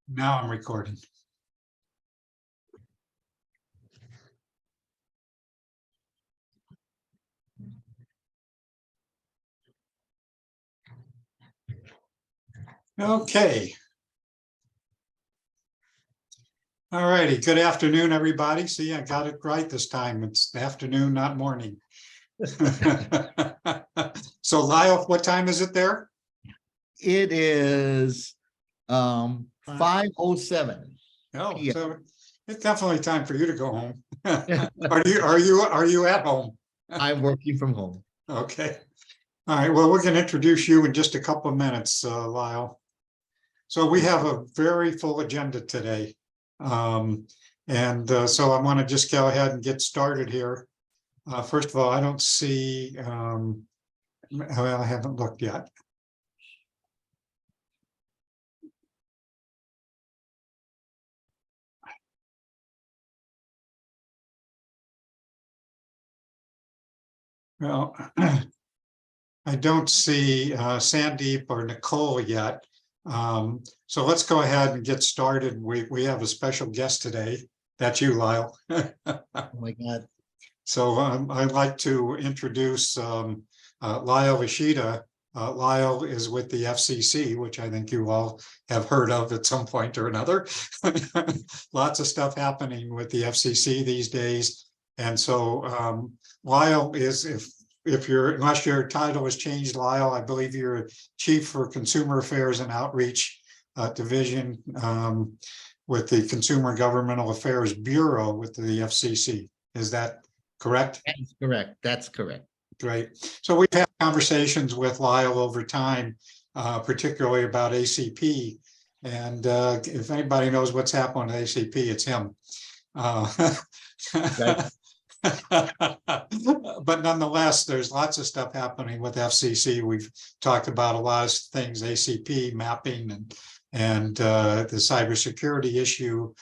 Now I'm recording. Okay. All righty. Good afternoon, everybody. See, I got it right this time. It's afternoon, not morning. So Lyle, what time is it there? It is 5:07. Oh, Yeah. so it's definitely time for you to go home. Are you at home? I'm working from home. Okay. All right. Well, we're going to introduce you in just a couple of minutes, Lyle. So we have a very full agenda today. So I want to just go ahead and get started here. First of all, I don't see, well, I haven't looked yet. Well, I don't see Sandeep or Nicole yet. So let's go ahead and get started. We have a special guest today. That's you, Lyle. Oh my God. So I'd like to introduce Lyle Ishida. Lyle is with the FCC, which I think you all have heard of at some point or another. Lots of stuff happening with the FCC these days. And so Lyle is, unless your title has changed, Lyle, I believe you're Chief for Consumer Affairs and Outreach Division with the Consumer Governmental Affairs Bureau with the FCC. Is that correct? That's correct. That's correct. Great. So we've had conversations with Lyle over time, particularly about ACP. And if anybody knows what's happened with ACP, it's him. But nonetheless, there's lots of stuff happening with FCC. We've talked about a lot of things, ACP mapping and the cybersecurity issue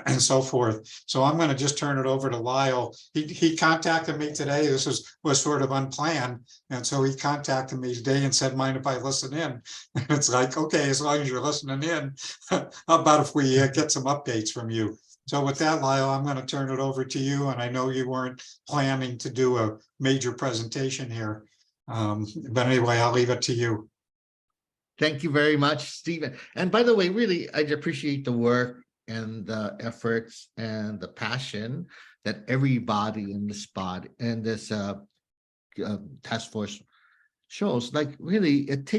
and so forth. So I'm going to just turn it over to Lyle. He contacted me today. This was sort of unplanned. And so he contacted me today and said, mind if I listen in? And it's like, okay, as long as you're listening in, how about if we get some updates from you? So with that, Lyle, I'm going to turn it over to you. And I know you weren't planning to do a major presentation here. But anyway, I'll leave it to you. Thank you very much, Stephen. And by the way, really, I appreciate the work and the efforts and the passion that everybody in this body and this task force shows. Like really, it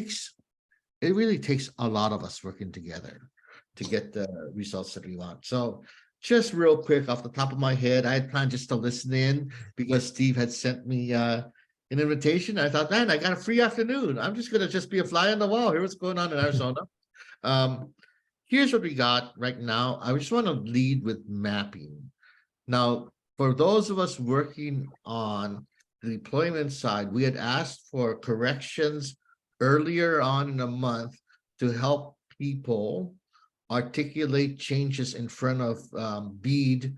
really takes a lot of us working together to get the results that we want. So just real quick off the top of my head, I had planned just to listen in because Steve had sent me an invitation. I thought, man, I got a free afternoon. I'm just gonna be a fly on the wall. Here's what's going on in Arizona. Here's what we got right now. I just want to lead with mapping. Now, for those of us working on the deployment side, we had asked for corrections earlier on in the month to help people articulate changes in front of BEAD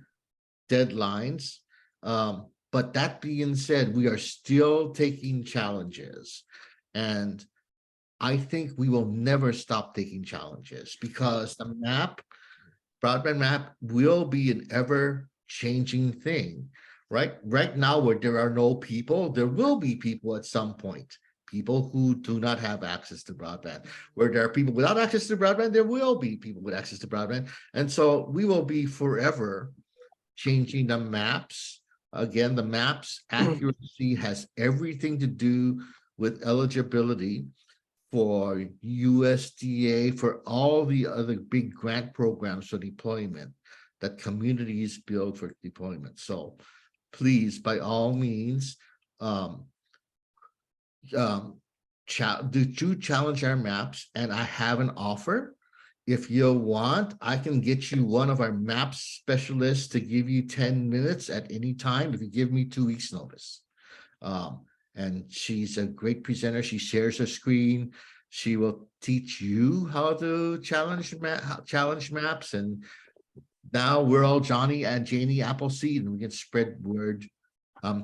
deadlines. But that being said, we are still taking challenges. And I think we will never stop taking challenges because the broadband map will be an ever-changing thing, right? Right now, where there are no people, there will be people at some point. People who do not have access to broadband. Where there are people without access to broadband, there will be people with access to broadband. And so we will be forever changing the maps. Again, the maps accuracy has everything to do with eligibility for USDA, for all the other big grant programs for deployment that communities build for deployment. So please, by all means, do challenge our maps. And I have an offer. If you want, I can get you one of our map specialists to give you 10 minutes at any time if you give me 2 weeks notice. And she's a great presenter. She shares her screen. She will teach you how to challenge maps. And now we're all Johnny and Janie Appleseed, and we can spread word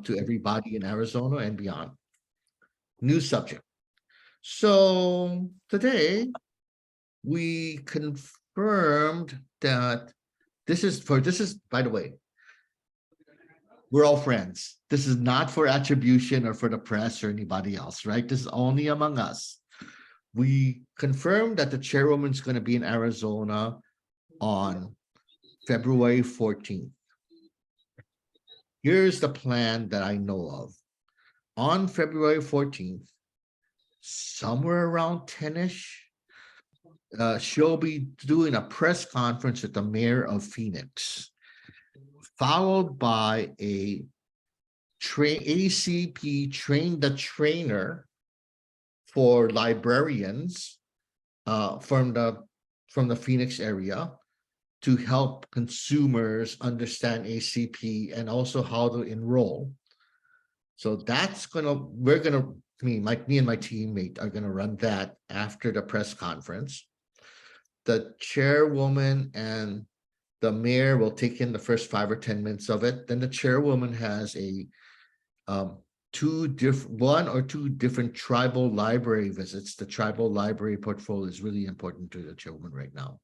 to everybody in Arizona and beyond. New subject. So today we confirmed that this is, by the way, we're all friends. This is not for attribution or for the press or anybody else, right? This is only among us. We confirmed that the chairwoman's going to be in Arizona on February 14th. Here's the plan that I know of. On February 14th, somewhere around 10-ish, she'll be doing a press conference with the mayor of Phoenix, followed by a ACP train the trainer for librarians from the Phoenix area to help consumers understand ACP and also how to enroll. So that's me and my teammate are gonna run that after the press conference. The chairwoman and the mayor will take in the first 5 or 10 minutes of it. Then the chairwoman has a 1 or 2 different tribal library visits. The tribal library portfolio is really important to the chairwoman right now.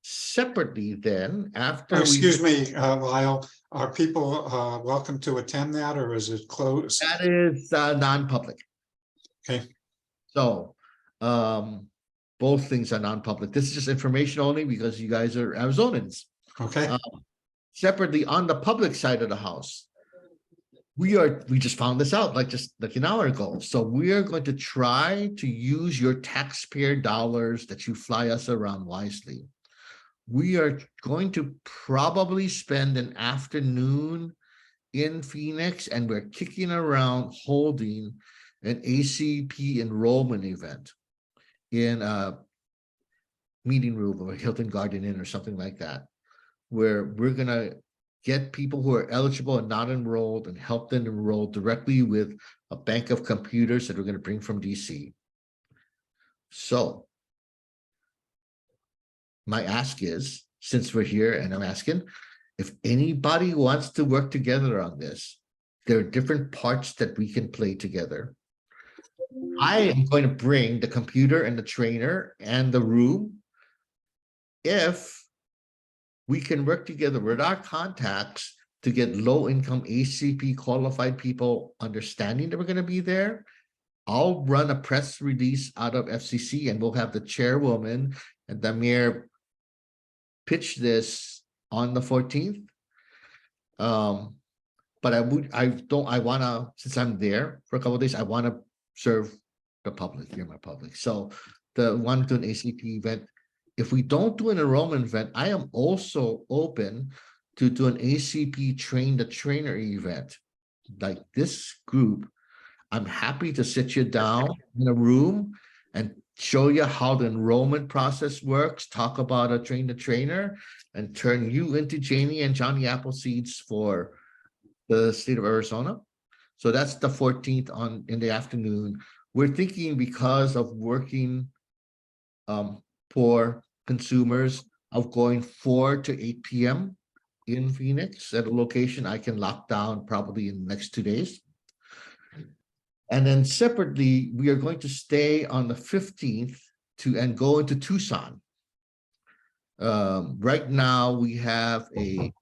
Separately, then, after Excuse me, Lyle, are people welcome to attend that, or is it closed? that is non-public. Okay. So both things are non-public. This is just information only because you guys are Arizonans. Okay. Separately, on the public side of the house, we just found this out just like an hour ago. So we are going to try to use your taxpayer dollars that you fly us around wisely. We are going to probably spend an afternoon in Phoenix, and we're kicking around holding an ACP enrollment event in a meeting room or a Hilton Garden Inn or something like that, where we're going to get people who are eligible and not enrolled and help them enroll directly with a bank of computers that we're going to bring from DC. So my ask is, since we're here and I'm asking, if anybody wants to work together on this, there are different parts that we can play together. I am going to bring the computer and the trainer and the room. If we can work together with our contacts to get low-income ACP qualified people understanding that we're going to be there, I'll run a press release out of FCC and we'll have the chairwoman and the mayor pitch this on the 14th. But I want to, since I'm there for a couple of days, I want to serve the public, my public. So the one to an ACP event. If we don't do an enrollment event, I am also open to do an ACP train the trainer event. Like this group, I'm happy to sit you down in a room and show you how the enrollment process works, talk about a train the trainer, and turn you into Janie and Johnny Appleseeds for the state of Arizona. So that's the 14th in the afternoon. We're thinking, because of working for consumers, of going 4 to 8 p.m. in Phoenix at a location I can lock down probably in the next 2 days. And then separately, we are going to stay on the 15th and go into Tucson. Right now, we have a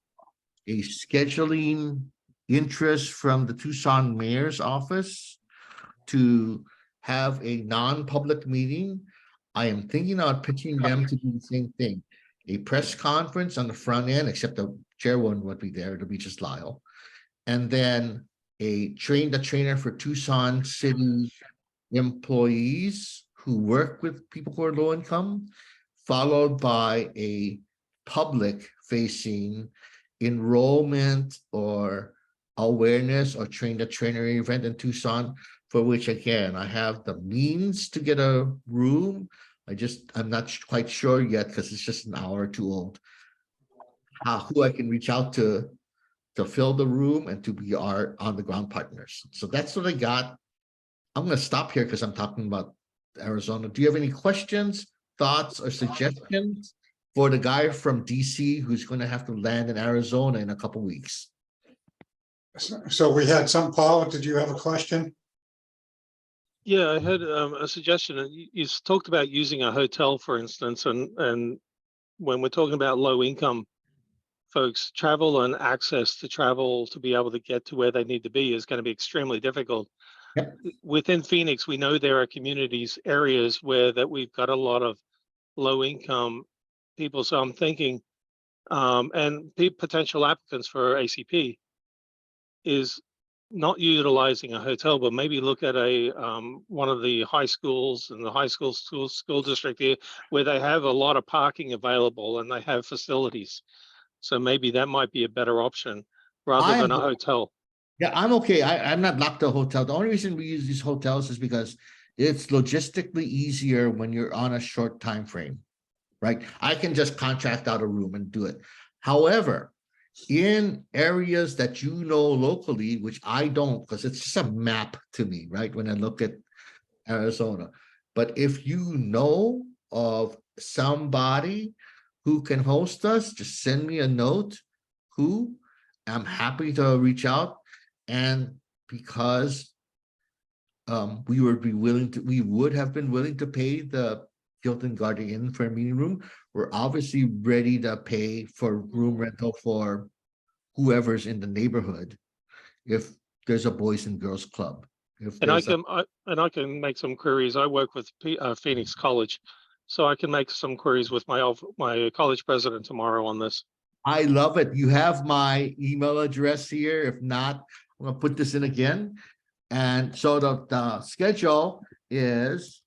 scheduling interest from the Tucson mayor's office to have a non-public meeting. I am thinking about pitching them to do the same thing. A press conference on the front end, except the chairwoman would be there. It'll be just Lyle. And then a train the trainer for Tucson City employees who work with people who are low income, followed by a public facing enrollment or awareness or train the trainer event in Tucson, for which, again, I have the means to get a room. I'm not quite sure yet because it's just an hour or two old. Who I can reach out to fill the room and to be our on-the-ground partners. So that's what I got. I'm going to stop here because I'm talking about Arizona. Do you have any questions, thoughts, or suggestions for the guy from DC who's going to have to land in Arizona in a couple weeks? So we had Paula, did you have a question? Yeah, I had a suggestion. You talked about using a hotel, for instance, and when we're talking about low income folks, travel and access to travel to be able to get to where they need to be is going to be extremely difficult. Yep. Within Phoenix, we know there are communities, areas where that we've got a lot of low income people. So I'm thinking, and potential applicants for ACP is not utilizing a hotel, but maybe look at a one of the high schools and the high school district here, where they have a lot of parking available and they have facilities. So maybe that might be a better option rather I than a am- hotel. Yeah, I'm okay. I'm not locked to a hotel. The only reason we use these hotels is because it's logistically easier when you're on a short time frame, right? I can just contract out a room and do it. However, in areas that you know locally, which I don't, because it's just a map to me, right? When I look at Arizona. But if you know of somebody who can host us, just send me a note. Who? I'm happy to reach out. And because we would have been willing to pay the Hilton Garden Inn for a meeting room. We're obviously ready to pay for room rental for whoever's in the neighborhood. If there's a boys and girls club, if And I there's a, can I can make some queries. I work with Phoenix College, so I can make some queries with my college president tomorrow on this. I love it. You have my email address here. If not, I'm gonna put this in again. And so the schedule is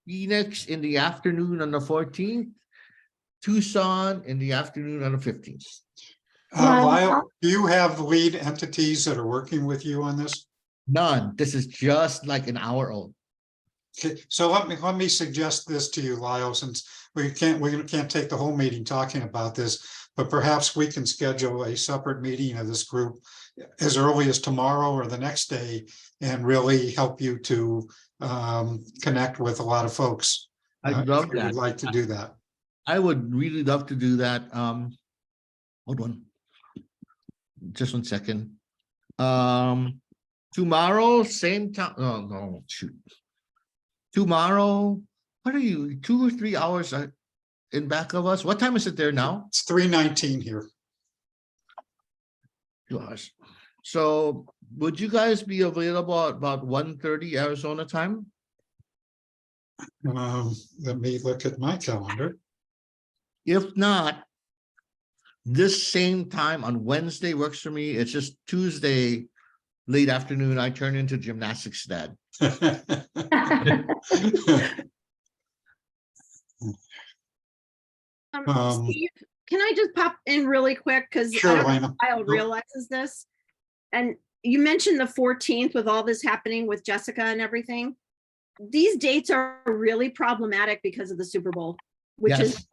Phoenix in the afternoon on the 14th, Tucson in the afternoon on the 15th. Lyle, do you have lead entities that are working with you on this? None. This is just like an hour old. Okay, so let me suggest this to you, Lyle, since we can't take the whole meeting talking about this, but perhaps we can schedule a separate meeting of this group as early as tomorrow or the next day and really help you to connect with a lot of folks. I'd love if you that. would like to do that. I would really love to do that. Hold on. Just 1 second. Tomorrow, same time. Oh no, shoot. Tomorrow, what are you? 2 or 3 hours in back of us? What time is it there now? It's 3:19 here. 2 hours. So would you guys be available at about 1:30 Arizona time? Let me look at my calendar. If not, this same time on Wednesday works for me. It's just Tuesday, late afternoon, I turn into gymnastics dad. Steve, can I just pop in really quick? Because Sure, I don't know Lena. if Kyle realizes this. And you mentioned the 14th with all this happening with Jessica and everything. These dates are really problematic because of the Super Bowl, which is,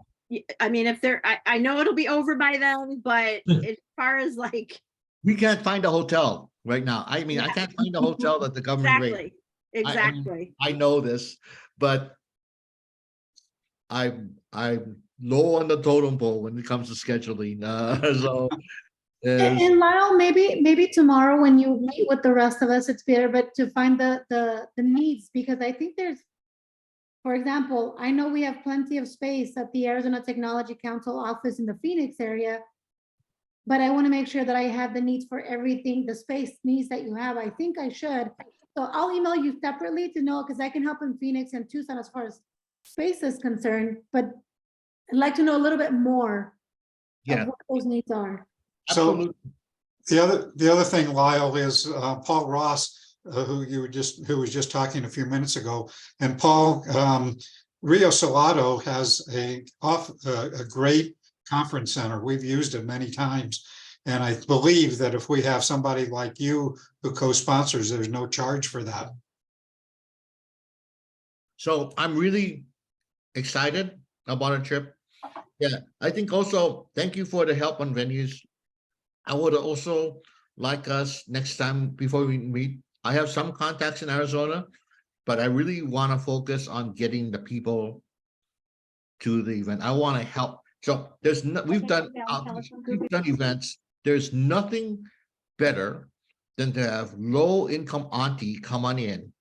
I mean, if they're, I know it'll be over by then, but as far as like. We can't find a hotel right now. I mean, I Yeah. can't find a hotel at the government rate. Exactly. I know this, but I'm low on the totem pole when it comes to scheduling. So And Lyle, maybe tomorrow when you meet with the rest of us, it's better, but to find the needs, because I think there's, for example, I know we have plenty of space at the Arizona Technology Council office in the Phoenix area, but I want to make sure that I have the needs for everything, the space needs that you have. I think I should. So I'll email you separately to know, because I can help in Phoenix and Tucson as far as space is concerned, but I'd like to know a little bit more of what those needs are. So the other thing, Lyle, is Paul Ross, who was just talking a few minutes ago, and Paul, Rio Salado has a great conference center. We've used it many times, and I believe that if we have somebody like you who co-sponsors, there's no charge for that. So I'm really excited about a trip. Yeah, I think also thank you for the help on venues. I would also like us next time before we meet. I have some contacts in Arizona, but I really want to focus on getting the people to the event. I want to help. So there's no, we've done events. There's nothing better than to have low income auntie come on in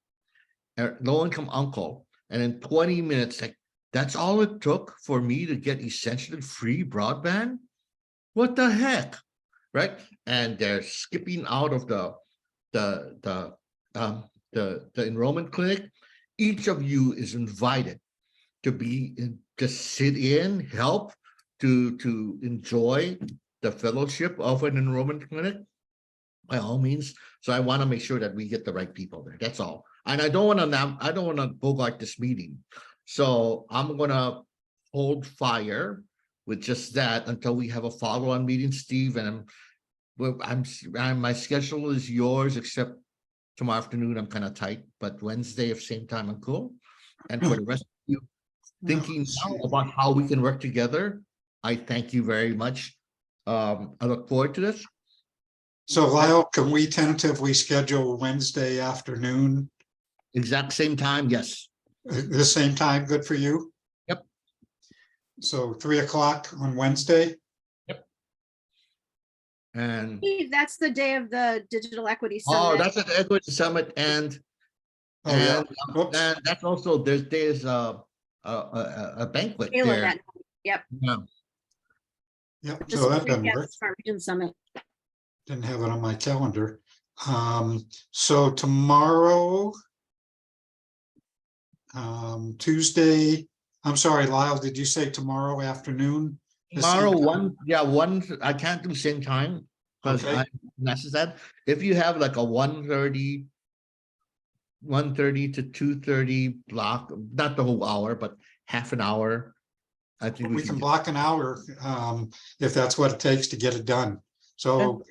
low-income uncle, and in 20 minutes, like, that's all it took for me to get essentially free broadband? What the heck, right? And they're skipping out of the enrollment clinic. Each of you is invited to sit in, help, to enjoy the fellowship of an enrollment clinic, by all means. So I want to make sure that we get the right people there. That's all. And I don't want to bogart this meeting. So I'm gonna hold fire with just that until we have a follow-on meeting, Steve. And my schedule is yours, except tomorrow afternoon I'm kind of tight, but Wednesday at same time I'm cool. And for the rest of you thinking now about how we can work together, I thank you very much. I look forward to this. So Lyle, can we tentatively schedule Wednesday afternoon? Exact same time, yes. The same time, good for you? Yep. So 3 o'clock on Wednesday? And Steve, that's the day of the Digital Equity oh, Summit. that's at the Equity Summit, and Oh, yeah. Oops. and that's also there's a banquet Gala there. that night. Yep. Yeah. Yep, Just so that doesn't recap work. Smart Region Summit. Didn't have it on my calendar. So tomorrow, Tuesday, I'm sorry, Lyle, did you say tomorrow afternoon? The same Tomorrow, time? one, I can't do same time because Okay. that's that. If you have like a 1:30 to 2:30 block, not the whole hour, but half an hour, I think We can do. block an hour, if that's what it takes to get it done. So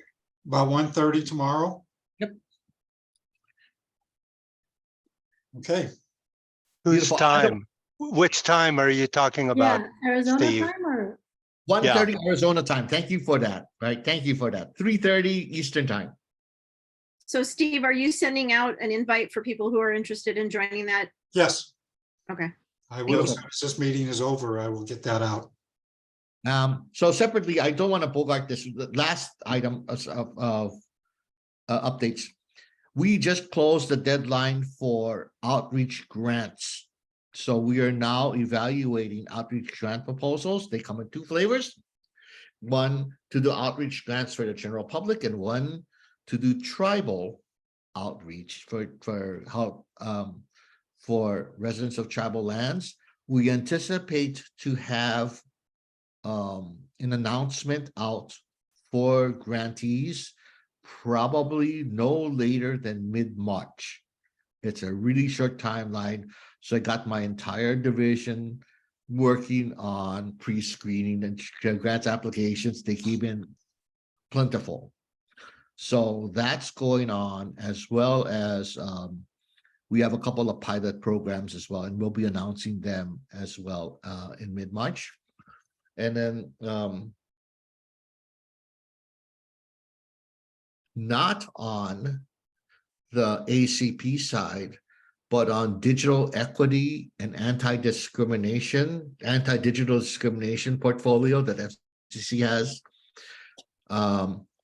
about 1:30 tomorrow? Yep. Okay, Whose Beautiful. time? Which time are you talking about? Yeah, Arizona Steve? time or? 1:30 Arizona time. Thank you for that. Right. Thank you for that. 3:30 Eastern time. So Steve, are you sending out an invite for people who are interested in joining that? yes, Okay. I will, Beautiful. as soon as this meeting is over, I will get that out. So separately, I don't want to bogart this. The last item of updates. We just closed the deadline for outreach grants. So we are now evaluating outreach grant proposals. They come in two flavors. One to do outreach grants for the general public, and one to do tribal outreach for help for residents of tribal lands. We anticipate to have an announcement out for grantees probably no later than mid-March. It's a really short timeline. So I got my entire division working on pre-screening and grants applications. They keep in plentiful. So that's going on, as well as we have a couple of pilot programs as well, and we'll be announcing them as well in mid-March. And then not on the ACP side, but on digital equity and anti-digital discrimination portfolio that FCC has.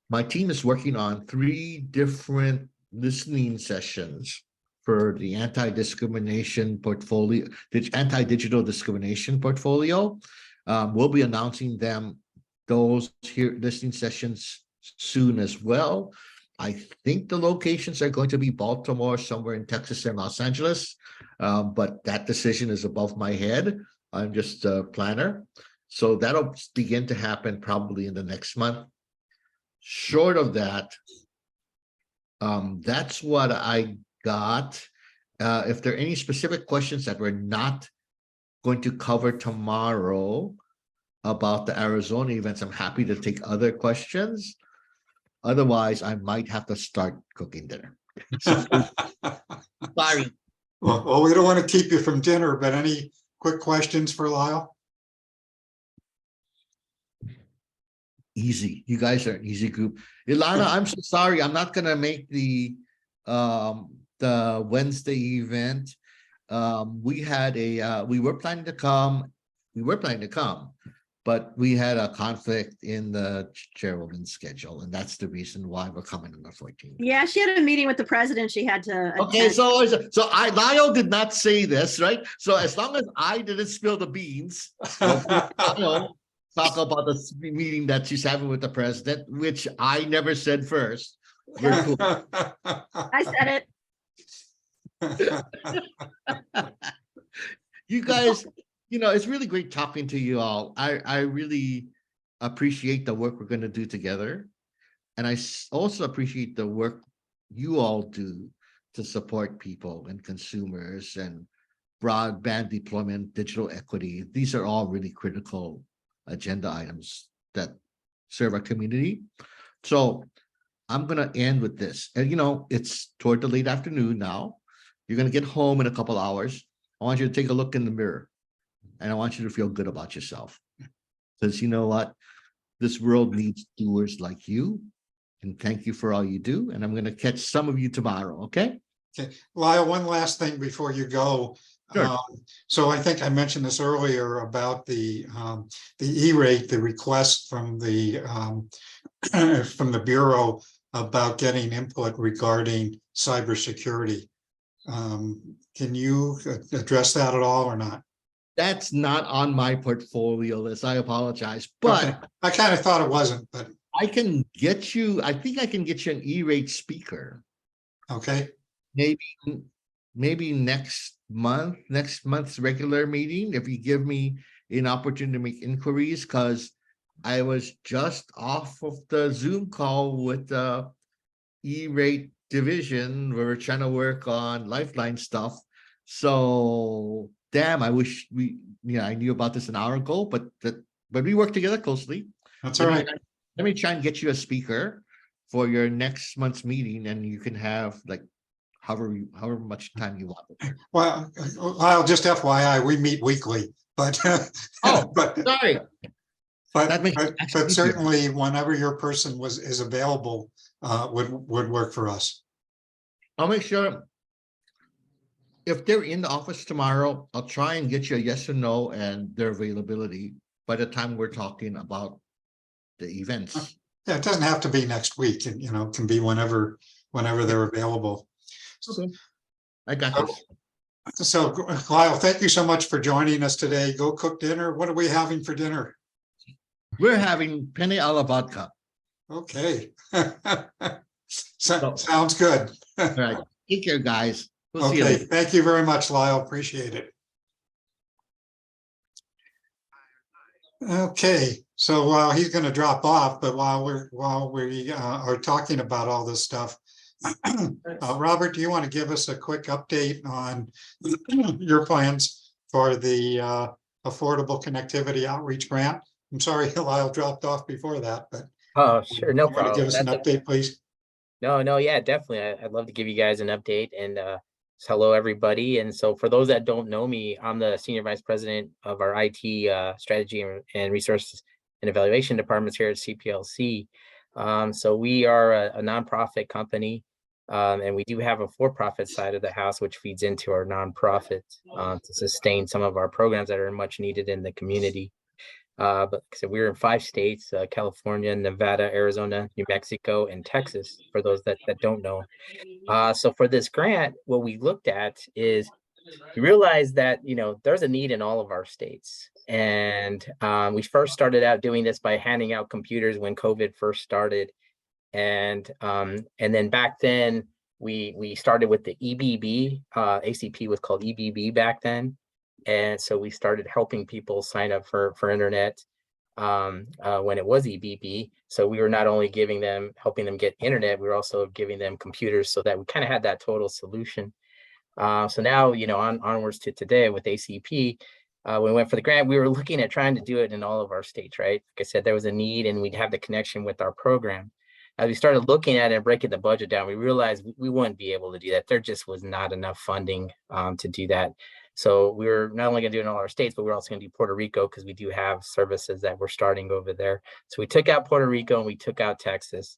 My team is working on 3 different listening sessions for the anti-discrimination portfolio, the anti-digital discrimination portfolio. We'll be announcing those listening sessions soon as well. I think the locations are going to be Baltimore, somewhere in Texas, and Los Angeles, but that decision is above my head. I'm just a planner. So that'll begin to happen probably in the next month. Short of that, that's what I got. If there are any specific questions that we're not going to cover tomorrow about the Arizona events, I'm happy to take other questions. Otherwise, I might have to start cooking dinner. Sorry. Well, we don't want to keep you from dinner, but any quick questions for Lyle? Easy. You guys are an easy group. Ilana, I'm so sorry. I'm not gonna make the Wednesday event. We were planning to come. but we had a conflict in the chairwoman's schedule, and that's the reason why we're coming on the 14th. Yeah, she had a meeting with the president. She had to Okay, attend. Lyle did not say this, right? So as long as I didn't spill the beans, Lyle talk about the meeting that she's having with the president, which I never said first. We're cool. I said it. You guys, it's really great talking to you all. I really appreciate the work we're going to do together. And I also appreciate the work you all do to support people and consumers and broadband deployment, digital equity. These are all really critical agenda items that serve our community. So I'm going to end with this. And, it's toward the late afternoon now. You're going to get home in a couple hours. I want you to take a look in the mirror, and I want you to feel good about yourself. Because you know what? This world needs doers like you. And thank you for all you do. And I'm going to catch some of you tomorrow. Okay? Okay, Lyle, one last thing before you go. Sure. So I think I mentioned this earlier about the E-rate, the request from the Bureau about getting input regarding cybersecurity. Can you address that at all or not? That's not on my portfolio list. I apologize. But Okay. I kind of thought it wasn't, but I think I can get you an E-rate speaker. okay. Maybe next month's regular meeting, if you give me an opportunity to make inquiries, because I was just off of the Zoom call with the E-rate division where we're trying to work on Lifeline stuff. So damn, I wish I knew about this an hour ago, but we work together closely. That's all right. Let me try and get you a speaker for your next month's meeting, and you can have like however much time you want. Well, Lyle, just FYI, we meet weekly, but Oh, but sorry. That makes it actually but easier. certainly whenever your person is available, would work for us. I'll make sure if they're in the office tomorrow, I'll try and get you a yes or no and their availability by the time we're talking about the events. Yeah, it doesn't have to be next week, and it can be whenever they're available. Okay. I got this. So Lyle, thank you so much for joining us today. Go cook dinner. What are we having for dinner? We're having penne alla vodka. Okay. Sounds good. All right. Take care, guys. We'll see you Okay, later. thank you very much, Lyle. Appreciate it. Okay, so while he's going to drop off, but while we are talking about all this stuff, Robert, do you want to give us a quick update on your plans for the Affordable Connectivity Outreach Grant? I'm sorry, Lyle dropped off before that, but Oh, sure, no you want to give problem. us an update, please? No, yeah, definitely. I'd love to give you guys an update and hello, everybody. And so for those that don't know me, I'm the Senior Vice President of our IT Strategy and Resources and Evaluation Departments here at CPLC. So we are a nonprofit company, and we do have a for-profit side of the house, which feeds into our nonprofit to sustain some of our programs that are much needed in the community. But like I said, we're in 5 states, California, Nevada, Arizona, New Mexico, and Texas, for those that don't know. So for this grant, what we looked at is we realized that, there's a need in all of our states. And we first started out doing this by handing out computers when COVID first started. And then back then, we started with the EBB, ACP was called EBB back then. And so we started helping people sign up for internet when it was EBB. So we were not only helping them get internet, we were also giving them computers so that we kind of had that total solution. So now, onwards to today with ACP, when we went for the grant, we were looking at trying to do it in all of our states, right? Like I said, there was a need and we'd have the connection with our program. As we started looking at it and breaking the budget down, we realized we wouldn't be able to do that. There just was not enough funding to do that. So we were not only going to do it in all our states, but we're also going to do Puerto Rico because we do have services that we're starting over there. So we took out Puerto Rico and we took out Texas.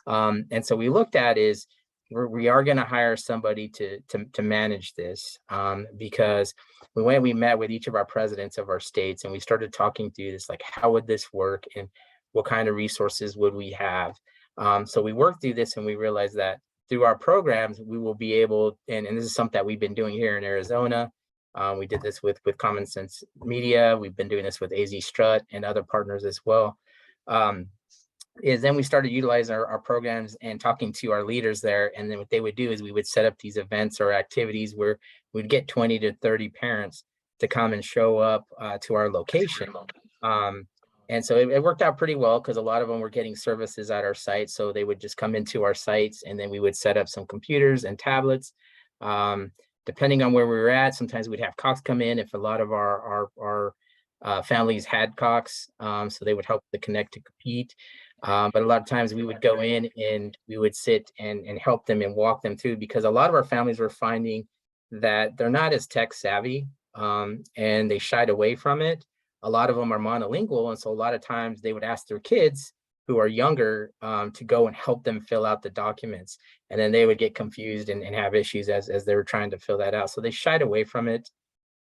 And so we looked at is, we are going to hire somebody to manage this, because we met with each of our presidents of our states and we started talking through this, like, how would this work and what kind of resources would we have? So we worked through this and we realized that through our programs, we will be able, and this is something that we've been doing here in Arizona. We did this with Common Sense Media. We've been doing this with AZ Strut and other partners as well. Is then we started utilizing our programs and talking to our leaders there. And then what they would do is we would set up these events or activities where we'd get 20 to 30 parents to come and show up to our location. And so it worked out pretty well because a lot of them were getting services at our site. So they would just come into our sites and then we would set up some computers and tablets. Depending on where we were at, sometimes we'd have Cox come in if a lot of our families had Cox. So they would help to connect to compete. But a lot of times we would go in and we would sit and help them and walk them through, because a lot of our families were finding that they're not as tech savvy, and they shied away from it. A lot of them are monolingual. And so a lot of times they would ask their kids who are younger to go and help them fill out the documents. And then they would get confused and have issues as they were trying to fill that out. So they shied away from it.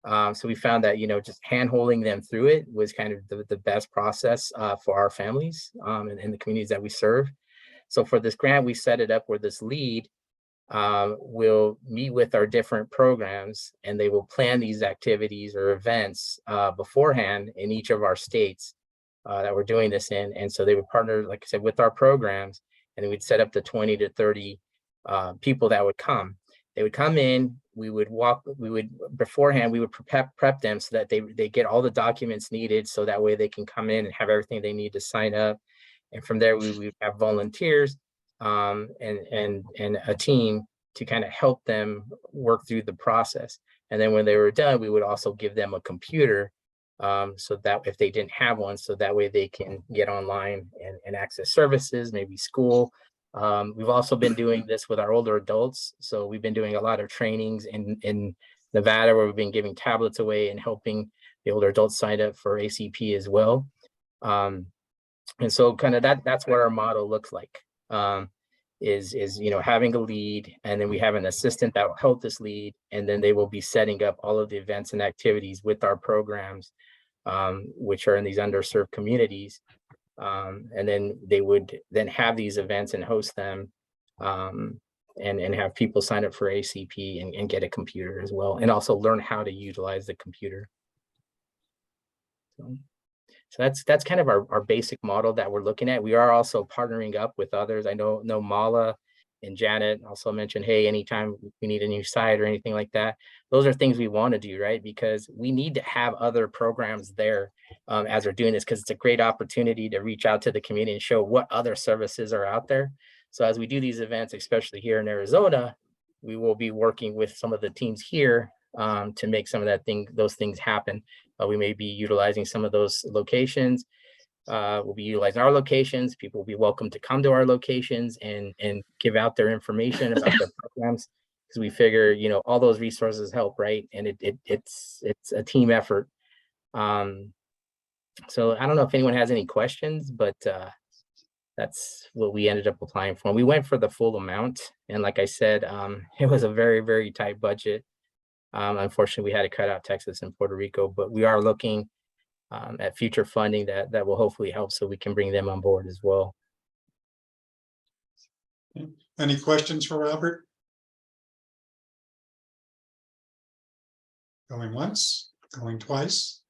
So we found that, just hand-holding them through it was kind of the best process for our families and the communities that we serve. So for this grant, we set it up where this lead will meet with our different programs and they will plan these activities or events beforehand in each of our states that we're doing this in. And so they would partner, like I said, with our programs, and then we'd set up the 20 to 30 people that would come. They would come in, beforehand, we would prep them so that they get all the documents needed, so that way they can come in and have everything they need to sign up. And from there, we would have volunteers and a team to kind of help them work through the process. And then when they were done, we would also give them a computer so that if they didn't have one, so that way they can get online and access services, maybe school. We've also been doing this with our older adults. So we've been doing a lot of trainings in Nevada where we've been giving tablets away and helping the older adults sign up for ACP as well. And so kind of that's what our model looks like, is having a lead, and then we have an assistant that will help this lead, and then they will be setting up all of the events and activities with our programs, which are in these underserved communities. And then they would then have these events and host them, and have people sign up for ACP and get a computer as well, and also learn how to utilize the computer. So that's kind of our basic model that we're looking at. We are also partnering up with others. I know Mala and Janet also mentioned, hey, anytime we need a new site or anything like that, those are things we want to do, right? Because we need to have other programs there as we're doing this, because it's a great opportunity to reach out to the community and show what other services are out there. So as we do these events, especially here in Arizona, we will be working with some of the teams here to make some of those things happen. We may be utilizing some of those locations. We'll be utilizing our locations. People will be welcome to come to our locations and give out their information about their programs, because we figure, all those resources help, right? And it's a team effort. So I don't know if anyone has any questions, but that's what we ended up applying for. We went for the full amount. And like I said, it was a very, very tight budget. Unfortunately, we had to cut out Texas and Puerto Rico, but we are looking at future funding that will hopefully help, so we can bring them on board as well. Any questions for Robert? Going once, going twice.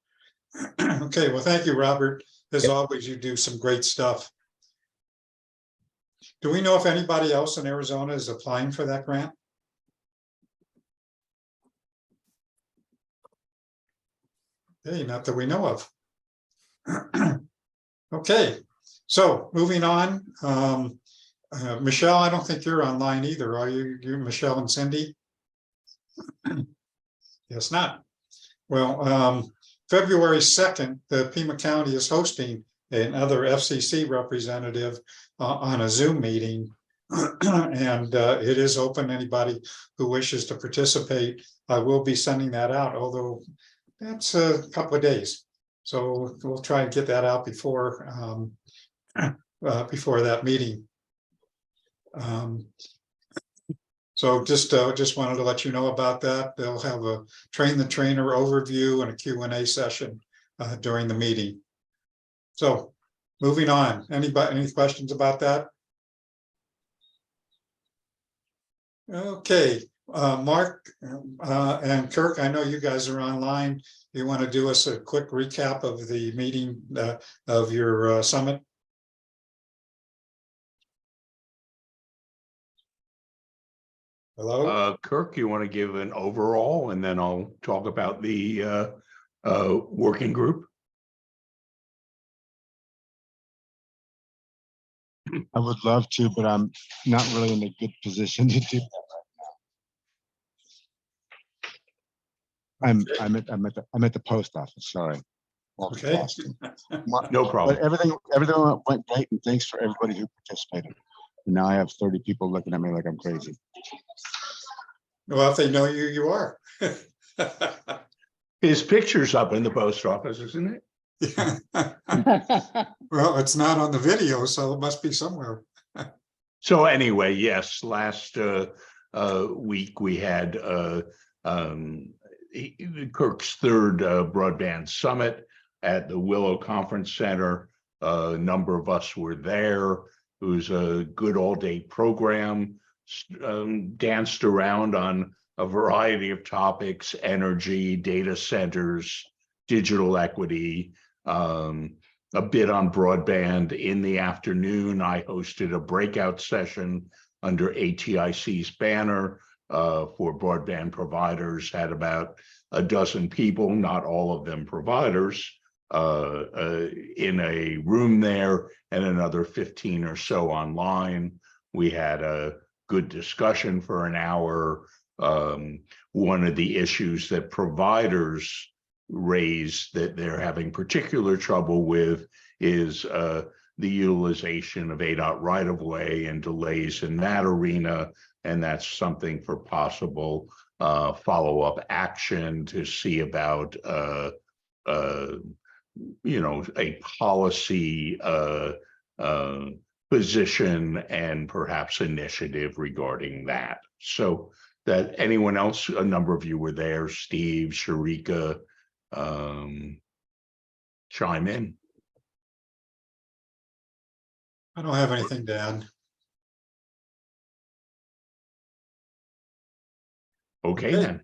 Okay, well, thank you, Robert. As always, you do some great stuff. Do we know if anybody else in Arizona is applying for that grant? Hey, not that we know of. Okay, so moving on. Michelle, I don't think you're online either, are you? You, Michelle and Cindy? Yes, not. Well, February 2nd, the Pima County is hosting another FCC representative on a Zoom meeting. And it is open to anybody who wishes to participate. I will be sending that out, although that's a couple of days. So we'll try and get that out before that meeting. So just wanted to let you know about that. They'll have a train the trainer overview and a Q&A session during the meeting. So moving on, anybody, any questions about that? Okay, Mark and Kirk, I know you guys are online. You want to do us a quick recap of the meeting of your summit? Hello? Kirk, you want to give an overall and then I'll talk about the working group? I would love to, but I'm not really in a good position to do that right now. I'm at the post office, sorry. Okay. Multitasking. No problem. But everything went great, and thanks for everybody who participated. And now I have 30 people looking at me like I'm crazy. Well, if they know you, you are. His picture's up in the post office, isn't it? Well, it's not on the video, so it must be somewhere. So anyway, yes, last week we had Kirk's third broadband summit at the Willow Conference Center. A number of us were there. It was a good all-day program, danced around on a variety of topics: energy, data centers, digital equity, a bit on broadband. In the afternoon, I hosted a breakout session under ATIC's banner for broadband providers, had about a dozen people, not all of them providers, in a room there, and another 15 or so online. We had a good discussion for an hour. One of the issues that providers raise that they're having particular trouble with is the utilization of ADOT right-of-way and delays in that arena. And that's something for possible follow-up action to see about, you know, a policy position and perhaps initiative regarding that. So that anyone else, a number of you were there, Steve, Sharika, chime in. I don't have anything to add. Okay, Okay. then.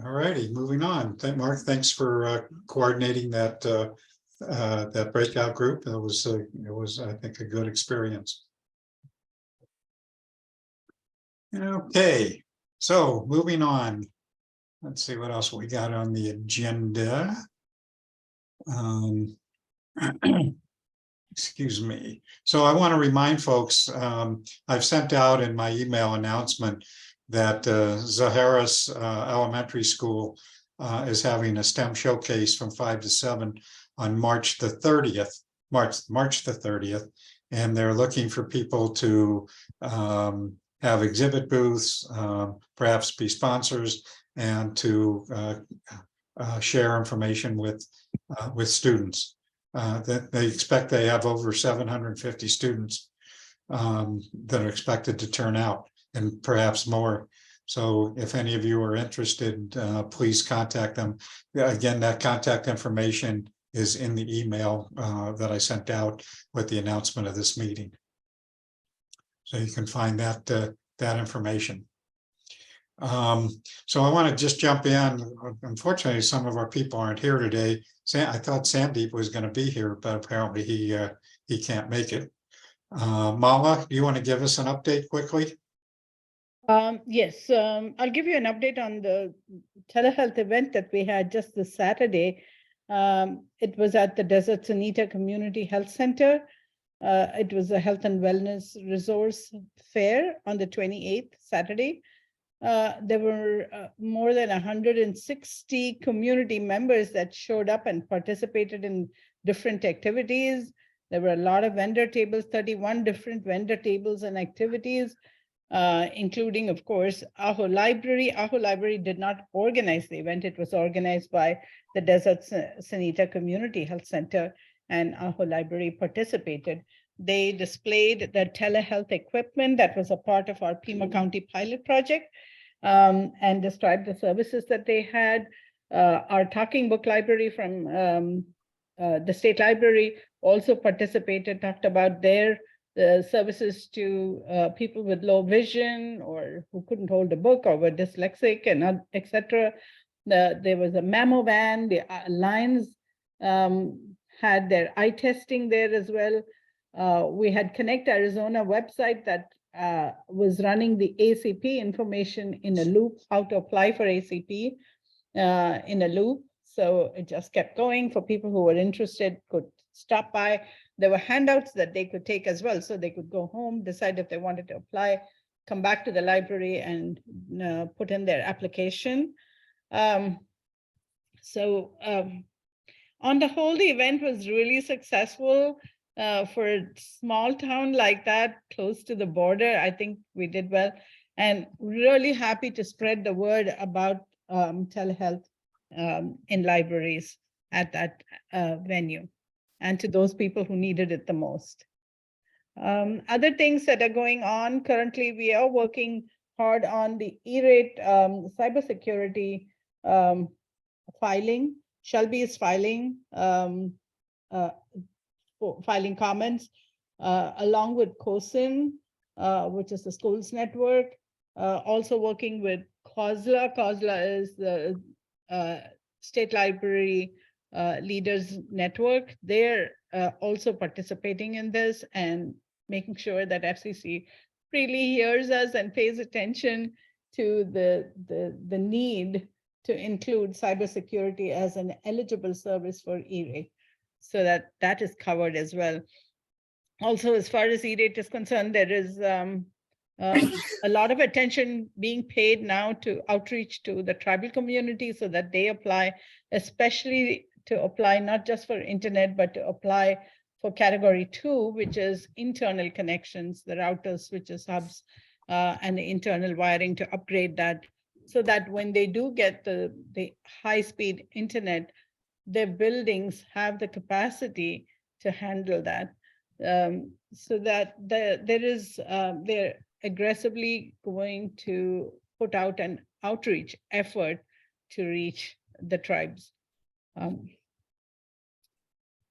All righty, moving on. Mark, thanks for coordinating that that breakout group. It was, I think, a good experience. Okay, so moving on. Let's see what else we got on the agenda. Excuse me. So I want to remind folks, I've sent out in my email announcement that Zaharas Elementary School is having a STEM showcase from 5 to 7 on March the 30th, March the 30th. And they're looking for people to have exhibit booths, perhaps be sponsors, and to share information with students. That they expect they have over 750 students that are expected to turn out, and perhaps more. So if any of you are interested, please contact them. Again, that contact information is in the email that I sent out with the announcement of this meeting. So you can find that that information. So I want to just jump in. Unfortunately, some of our people aren't here today. I thought Sandeep was going to be here, but apparently he can't make it. Mala, do you want to give us an update quickly? Yes, I'll give you an update on the telehealth event that we had just this Saturday. It was at the Desert Sanita Community Health Center. It was a health and wellness resource fair on the 28th, Saturday. There were more than 160 community members that showed up and participated in different activities. There were a lot of vendor tables, 31 different vendor tables and activities, including, of course, Aho Library. Aho Library did not organize the event. It was organized by the Desert Sanita Community Health Center, and Aho Library participated. They displayed the telehealth equipment that was a part of our Pima County pilot project, and described the services that they had. Our talking book library from the state library also participated, talked about their services to people with low vision or who couldn't hold a book or were dyslexic and etc. There was a mammo van. The Lions had their eye testing there as well. We had Connect Arizona website that was running the ACP information in a loop, how to apply for ACP in a loop. So it just kept going. For people who were interested could stop by. There were handouts that they could take as well. So they could go home, decide if they wanted to apply, come back to the library and put in their application. On the whole, the event was really successful. For a small town like that, close to the border, I think we did well, and really happy to spread the word about telehealth in libraries at that venue, and to those people who needed it the most. Other things that are going on currently, we are working hard on the E-rate cybersecurity filing. Shelby is filing filing comments, along with COSIN, which is the schools network, also working with COSLA. COSLA is the State Library Leaders Network. They're also participating in this and making sure that FCC really hears us and pays attention to the need to include cybersecurity as an eligible service for E-rate, so that that is covered as well. Also, as far as E-rate is concerned, there is a lot of attention being paid now to outreach to the tribal community so that they apply, especially to apply not just for internet, but to apply for category 2, which is internal connections, the routers, switches, hubs, and the internal wiring, to upgrade that so that when they do get the high-speed internet, their buildings have the capacity to handle that. So that they're aggressively going to put out an outreach effort to reach the tribes.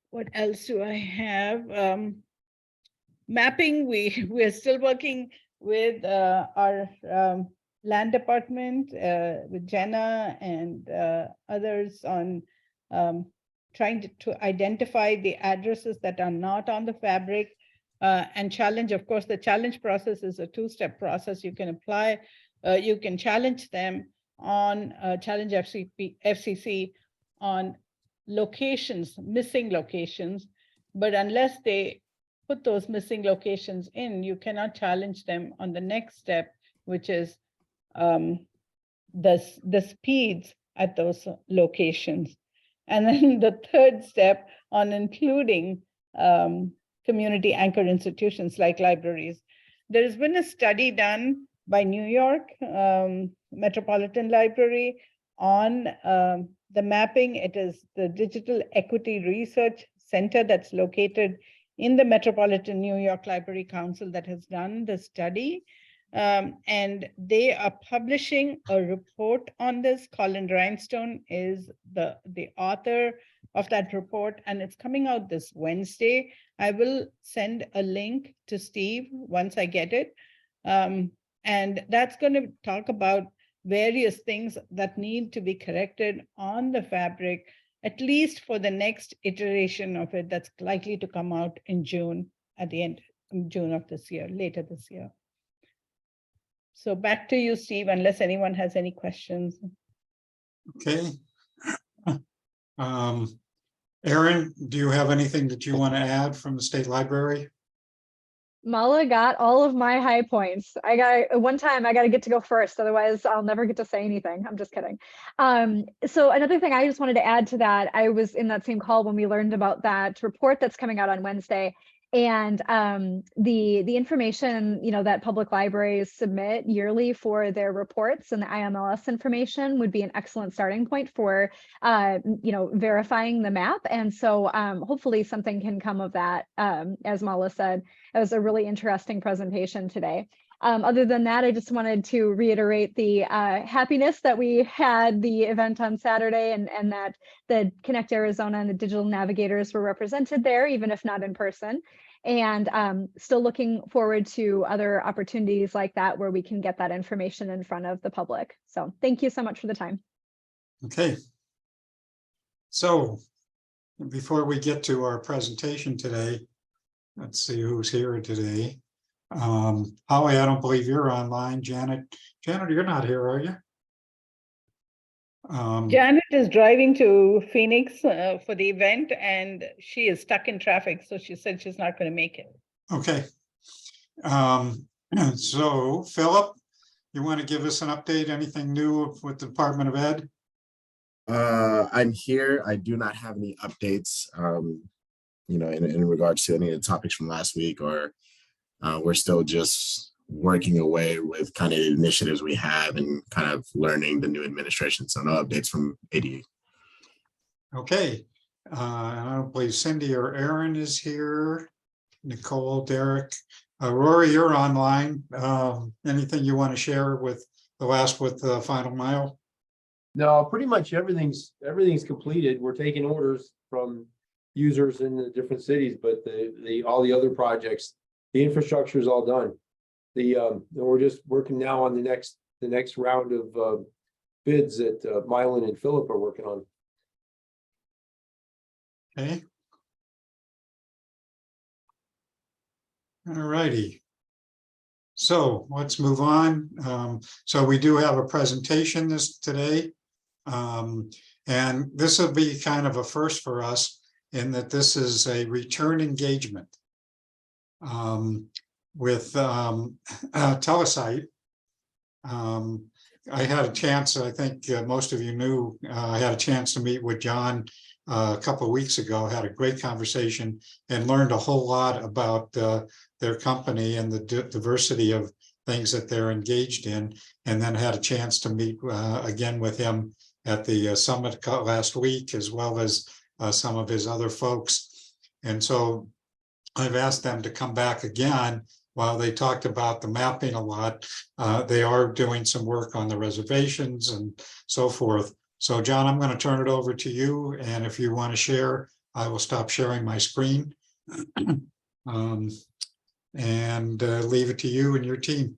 What else do I have? Mapping, we're still working with our land department, with Jenna and others on trying to identify the addresses that are not on the fabric, and challenge. Of course, the challenge process is a 2-step process. You can apply, you can challenge them on challenge FCC on locations, missing locations, but unless they put those missing locations in, you cannot challenge them on the next step, which is the speeds at those locations. And then the third step on including community anchor institutions like libraries. There has been a study done by New York Metropolitan Library on the mapping. It is the Digital Equity Research Center that's located in the Metropolitan New York Library Council that has done the study. And they are publishing a report on this. Colin Rhinestone is the author of that report, and it's coming out this Wednesday. I will send a link to Steve once I get it. And that's going to talk about various things that need to be corrected on the fabric, at least for the next iteration of it that's likely to come out in June, at the end of June of this year, later this year. So back to you, Steve, unless anyone has any questions. Okay. Erin, do you have anything that you want to add from the State Library? Mala got all of my high points. One time I got to get to go first, otherwise I'll never get to say anything. I'm just kidding. So another thing I just wanted to add to that, I was in that same call when we learned about that report that's coming out on Wednesday. And the information, that public libraries submit yearly for their reports and the IMLS information would be an excellent starting point for, verifying the map. And so hopefully something can come of that. As Mala said, it was a really interesting presentation today. Other than that, I just wanted to reiterate the happiness that we had the event on Saturday and that the Connect Arizona and the digital navigators were represented there, even if not in person. And still looking forward to other opportunities like that where we can get that information in front of the public. So thank you so much for the time. Okay. So before we get to our presentation today, let's see who's here today. Holly, I don't believe you're online. Janet, you're not here, are you? Janet is driving to Phoenix for the event, and she is stuck in traffic, so she said she's not going to make it. Okay. So Philip, you want to give us an update? Anything new with the Department of Ed? I'm here. I do not have any updates, in regards to any of the topics from last week, or we're still just working away with kind of the initiatives we have and kind of learning the new administration. So no updates from ADA. Okay. I don't believe Cindy or Aaron is here. Nicole, Derek, Rory, you're online. Anything you want to share with the Final Mile? No, pretty much everything's completed. We're taking orders from users in the different cities, but all the other projects, the infrastructure is all done. We're just working now on the next round of bids that Mylan and Philip are working on. Okay. All righty. So let's move on. So we do have a presentation today. And this will be kind of a first for us in that this is a return engagement with Telesite. I had a chance, I think most of you knew, I had a chance to meet with John a couple of weeks ago, had a great conversation and learned a whole lot about their company and the diversity of things that they're engaged in, and then had a chance to meet again with him at the summit last week, as well as some of his other folks. And so I've asked them to come back again. While they talked about the mapping a lot, they are doing some work on the reservations and so forth. So John, I'm going to turn it over to you. And if you want to share, I will stop sharing my screen and leave it to you and your team.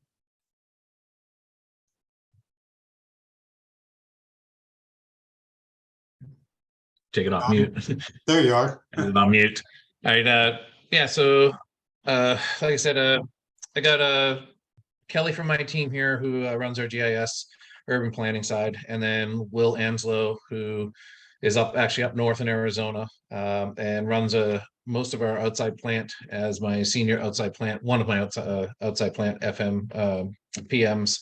Take it off mute. There you are. And on mute. All right. Yeah. So, like I said, I got Kelly from my team here who runs our GIS urban planning side, and then Will Anslow, who is actually up north in Arizona, and runs most of our outside plant as my senior outside plant, one of my outside plant FM PMs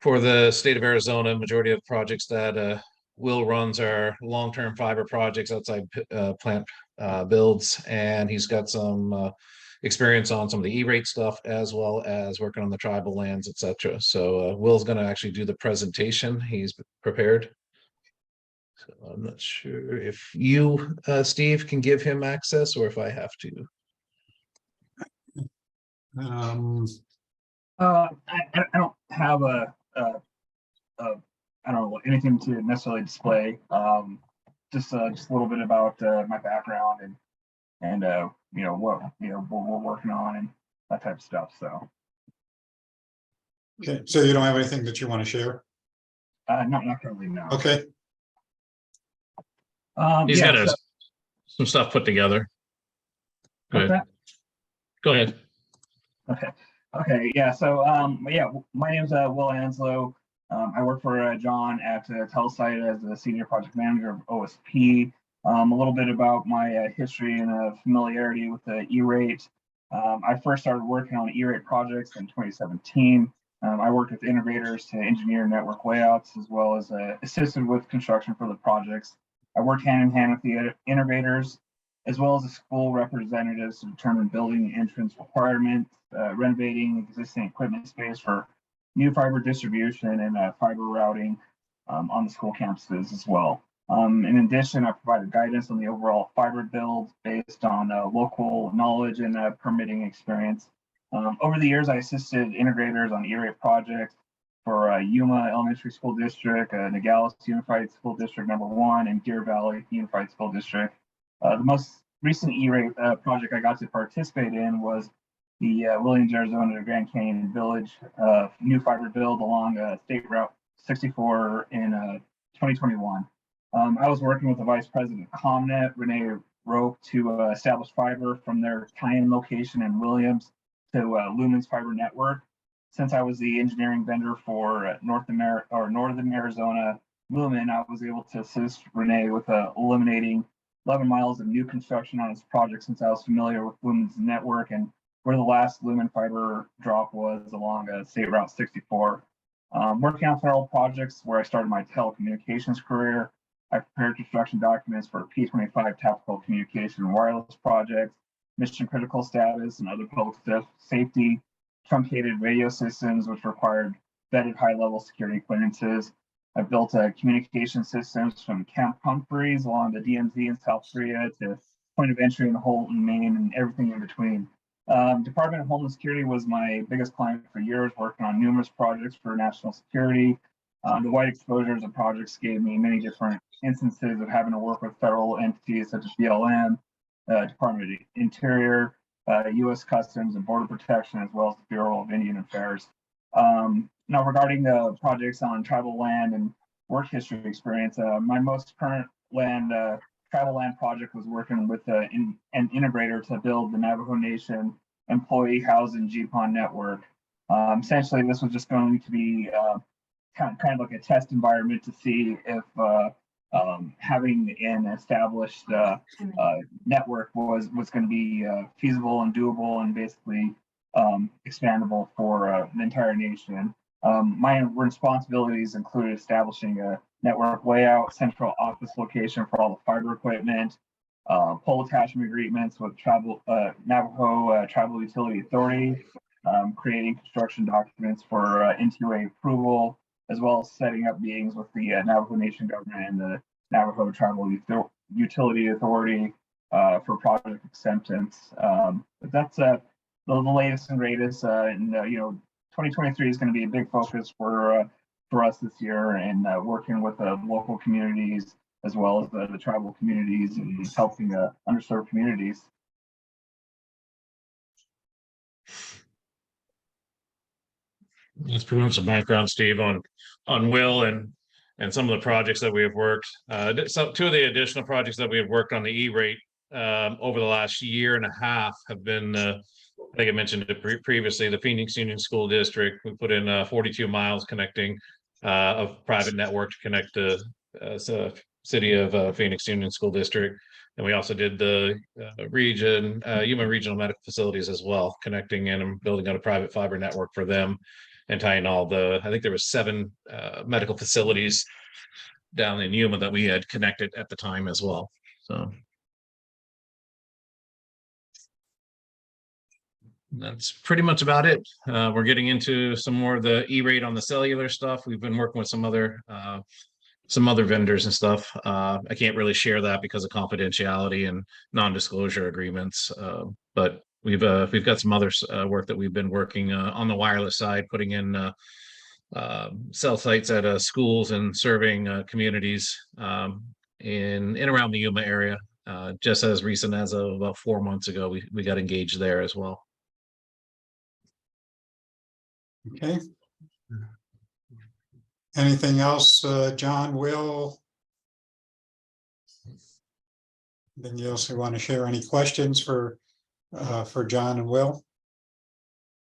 for the state of Arizona. Majority of projects that Will runs are long-term fiber projects, outside plant builds, and he's got some experience on some of the E-rate stuff, as well as working on the tribal lands, etc. So Will's going to actually do the presentation. He's prepared. So I'm not sure if you, Steve, can give him access or if I have to. I don't have I don't know anything to necessarily display. Just a little bit about my background and what we're working on and that type of stuff. So. Okay, so you don't have anything that you want to share? Not currently, no. Okay. He's got some stuff put together. Go ahead. Go ahead. Okay. Yeah. So my name's Will Anslow. I work for John at Telesite as the senior project manager of OSP. A little bit about my history and familiarity with the E-rate. I first started working on E-rate projects in 2017. I worked with integrators to engineer network layouts, as well as assisted with construction for the projects. I worked hand in hand with the integrators as well as the school representatives to determine building entrance requirements, renovating existing equipment space for new fiber distribution and fiber routing on the school campuses as well. In addition, I provided guidance on the overall fiber build based on local knowledge and permitting experience. Over the years, I assisted integrators on E-rate projects for Yuma Elementary School District, Nogales Unified School District #1, and Deer Valley Unified School District. The most recent E-rate project I got to participate in was the Williams, Arizona to Grand Canyon Village new fiber build along State Route 64 in 2021. I was working with the Vice President of ComNet, Renee Roque, to establish fiber from their tie-in location in Williams to Lumen's fiber network. Since I was the engineering vendor for Northern Arizona Lumen, I was able to assist Renee with eliminating 11 miles of new construction on this project, since I was familiar with Lumen's network and where the last Lumen fiber drop was along State Route 64. Working on federal projects where I started my telecommunications career, I prepared construction documents for P25 tactical communication and wireless projects, mission critical status, and other public safety, truncated radio systems, which required vetted high-level security clearances. I built communication systems from Camp Humphreys along the DMZ in South Korea to point of entry in Holton, Maine, and everything in between. Department of Homeland Security was my biggest client for years, working on numerous projects for national security. The wide exposures of projects gave me many different instances of having to work with federal entities such as BLM, Department of Interior, U.S. Customs and Border Protection, as well as the Bureau of Indian Affairs. Now, regarding the projects on tribal land and work history experience, my most current tribal land project was working with an integrator to build the Navajo Nation employee housing GPON network. Essentially, this was just going to be kind of like a test environment to see if having an established network was going to be feasible and doable and basically expandable for the entire nation. My responsibilities included establishing a network layout, central office location for all the fiber equipment, pole attachment agreements with Navajo Tribal Utility Authority, creating construction documents for NTUA approval, as well as setting up meetings with the Navajo Nation government and the Navajo Tribal Utility Authority for project acceptance. But that's the latest and greatest. 2023 is going to be a big focus for us this year, and working with local communities as well as the tribal communities and helping underserved communities. That's pretty much the background, Steve, on Will and some of the projects that we have worked. So two of the additional projects that we have worked on the E-rate over the last year and a half have been, I think I mentioned it previously, the Phoenix Union School District. We put in 42 miles connecting of private network to connect the city of Phoenix Union School District. And we also did the Yuma Regional Medical Facilities as well, connecting in and building out a private fiber network for them and tying all I think there was 7 medical facilities down in Yuma that we had connected at the time as well. So that's pretty much about it. We're getting into some more of the E-rate on the cellular stuff. We've been working with some other vendors and stuff. I can't really share that because of confidentiality and non-disclosure agreements. But we've got some other work that we've been working on the wireless side, putting in cell sites at schools and serving communities in around the Yuma area. Just as recent as of about 4 months ago, we got engaged there as well. Okay. Anything else, John, Will? Anything else you want to share? Any questions for John and Will?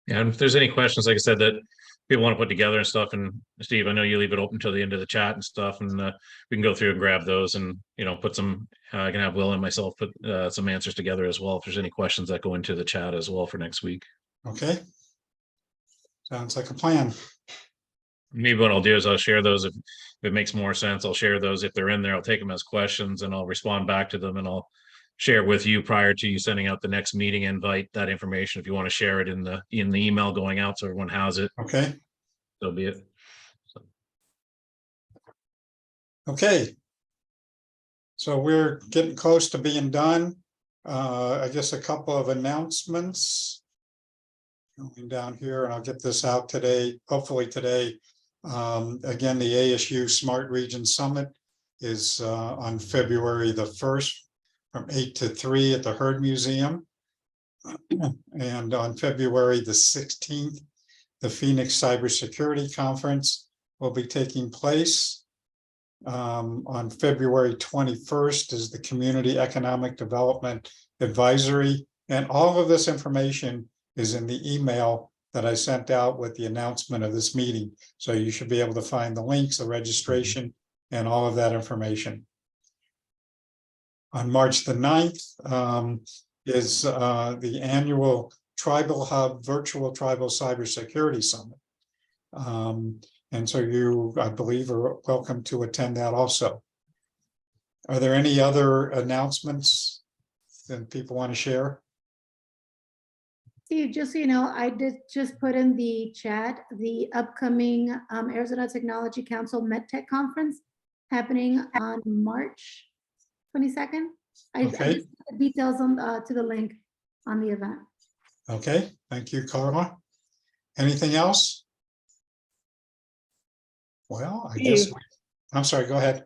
Yeah, and if there's any questions, like I said, that people want to put together and stuff, and Steve, I know you leave it open till the end of the chat and stuff, and we can go through and grab those and put some. I can have Will and myself put some answers together as well if there's any questions that go into the chat as well for next week. Okay. Sounds like a plan. Maybe what I'll do is I'll share those if it makes more sense. I'll share those if they're in there. I'll take them as questions and I'll respond back to them, and I'll share with you prior to you sending out the next meeting invite, that information, if you want to share it in the email going out so everyone has it, Okay, so be it. okay. So we're getting close to being done. I guess a couple of announcements. Going down here, and I'll get this out today, hopefully today. Again, the ASU Smart Region Summit is on February the 1st from 8 to 3 at the Heard Museum. And on February the 16th, the Phoenix Cybersecurity Conference will be taking place. On February 21st is the Community Economic Development Advisory, and all of this information is in the email that I sent out with the announcement of this meeting. So you should be able to find the links, the registration, and all of that information. On March the 9th is the annual Tribal Hub Virtual Tribal Cybersecurity Summit. And so you, I believe, are welcome to attend that also. Are there any other announcements that people want to share? Steve, just so you know, I did just put in the chat the upcoming Arizona Technology Council MedTech Conference happening on March 22nd. I Okay. just put the details on to the link on the event. Okay, thank you, Carla. Anything else? Well, I guess, Steve. I'm sorry, go ahead.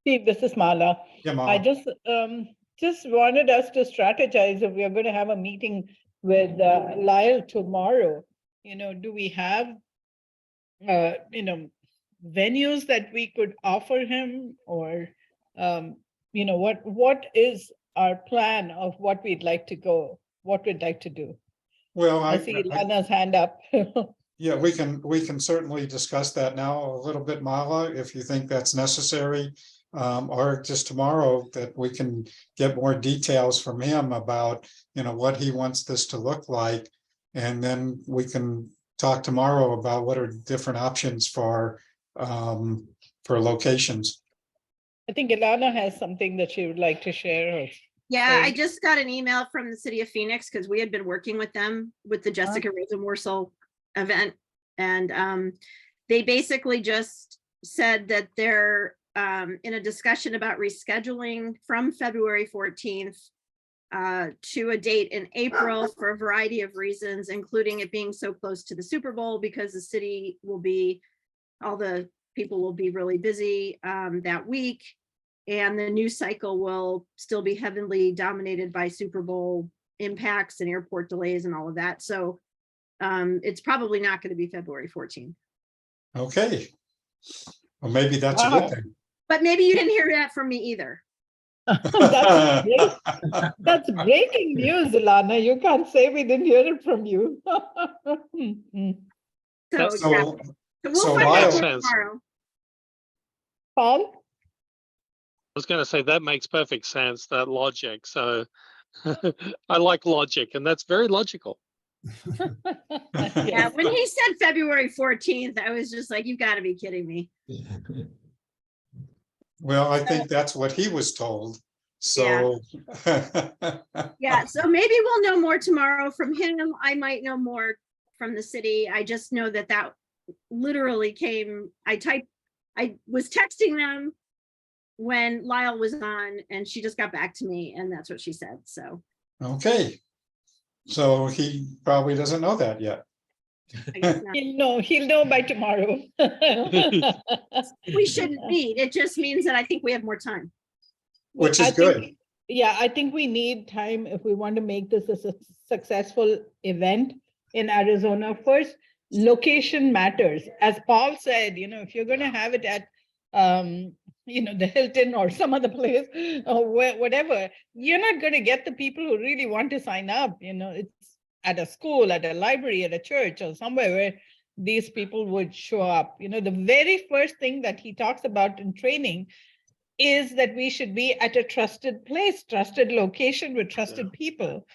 Steve, this is Mala. Yeah, I Mama. just wanted us to strategize if we are going to have a meeting with Lyle tomorrow. You know, do we have, you know, venues that we could offer him, or, you know, what is our plan of what we'd like to go, what we'd like to do? Well, I see Lana's hand up. yeah, we can certainly discuss that now a little bit, Mala, if you think that's necessary. Or just tomorrow that we can get more details from him about, you know, what he wants this to look like. And then we can talk tomorrow about what are different options for locations. I think Ilana has something that she would like to share. Yeah, I just got an email from the city of Phoenix because we had been working with them with the Jessica Rosenworcel event. And they basically just said that they're in a discussion about rescheduling from February 14th to a date in April for a variety of reasons, including it being so close to the Super Bowl, because the city will be, all the people will be really busy that week. And the news cycle will still be heavily dominated by Super Bowl impacts and airport delays and all of that. So it's probably not going to be February 14th. Okay. Well, maybe that's a good thing. But maybe you didn't hear that from me either. That's breaking news, Ilana. You can't say we didn't hear it from you. So, So- yeah. We'll so find Lyle- out tomorrow. Paul? I was going to say that makes perfect sense, that logic. So I like logic, and that's very logical. Yeah, when he said February 14th, I was just like, you got to be kidding me. Well, I think that's what he was told. So. Yeah, so maybe we'll know more tomorrow from him. I might know more from the city. I just know that that literally came, I was texting them when Lyle was on, and she just got back to me, and that's what she said. So Okay. So he probably doesn't know that yet. I guess not. He'll know by tomorrow. We shouldn't meet. It just means that I think we have more time. Which I is think- good. Yeah, I think we need time if we want to make this a successful event in Arizona. First, location matters. As Paul said, you know, if you're going to have it at, you know, the Hilton or some other place or whatever, you're not going to get the people who really want to sign up. You know, it's at a school, at a library, at a church, or somewhere where these people would show up. You know, the very first thing that he talks about in training is that we should be at a trusted place, trusted location with trusted people.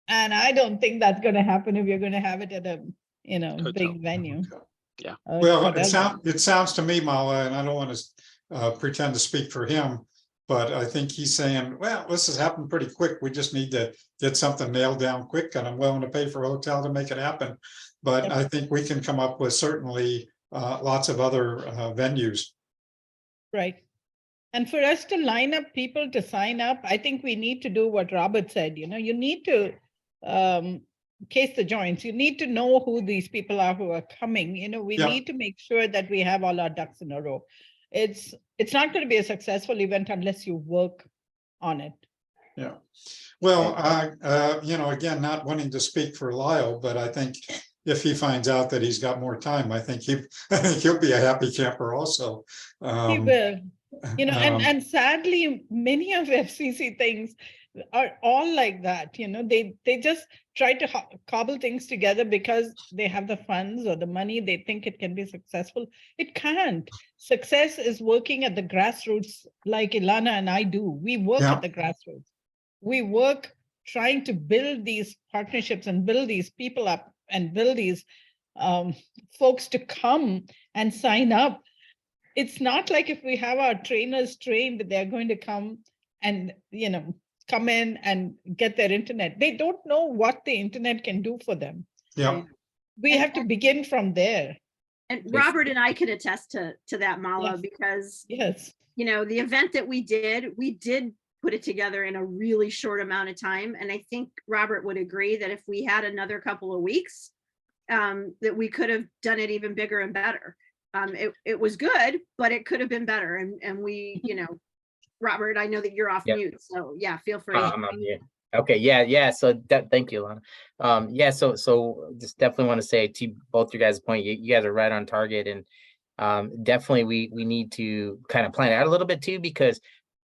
And I don't think that's going to happen if you're going to have it at a, you know, big venue. Yeah. Well, Whatever. it sounds to me, Mala, and I don't want to pretend to speak for him, But I think he's saying, well, this has happened pretty quick. We just need to get something nailed down quick, and I'm willing to pay for a hotel to make it happen. But I think we can come up with certainly lots of other venues. Right. And for us to line up people to sign up, I think we need to do what Robert said, you need to case the joints. You need to know who these people are who are coming. We Yeah. need to make sure that we have all our ducks in a row. It's not going to be a successful event unless you work on it. Yeah. Well, again, not wanting to speak for Lyle, but I think if he finds out that he's got more time, I think he'll be a happy camper also. He will. And sadly, many of FCC things are all like that. They just try to cobble things together because they have the funds or the money. They think it can be successful. It can't. Success is working at the grassroots, like Ilana and I do. We work at the grassroots. We work trying to build these partnerships and build these people up and build these folks to come and sign up. It's not like if we have our trainers trained, they're going to come and, come in and get their internet. They don't know what the internet can do for them. Yeah. We have to begin from there. And Robert and I can attest to that, Mala, Yes. because, Yes. the event that we did put it together in a really short amount of time. And I think Robert would agree that if we had another couple of weeks, that we could have done it even bigger and better. It was good, but it could have been better. And we, Robert, I know that you're off mute, so yeah, feel free. I'm on mute. Okay, yeah. So thank you, Lana. So just definitely want to say to both your guys' point, you guys are right on target, and definitely we need to kind of plan it out a little bit too, because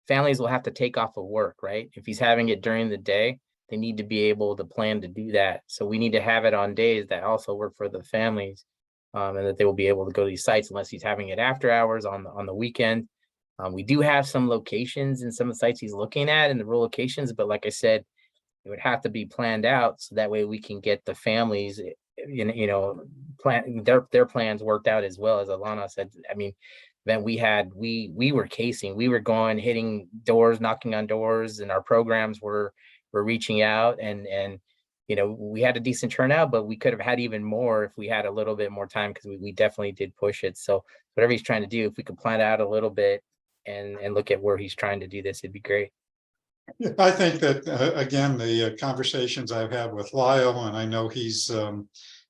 families will have to take off of work, right? If he's having it during the day, they need to be able to plan to do that. So we need to have it on days that also work for the families, and that they will be able to go to these sites unless he's having it after hours on the weekend. We do have some locations in some of the sites he's looking at in the rural locations, but like I said, it would have to be planned out so that way we can get the families, plan their plans worked out as well. As Alana said, I mean, then we were casing, we were going, hitting doors, knocking on doors, and our programs were reaching out, and we had a decent turnout, but we could have had even more if we had a little bit more time, because we definitely did push it. So whatever he's trying to do, if we could plan it out a little bit and look at where he's trying to do this, it'd be great. I think that, again, the conversations I've had with Lyle, and I know he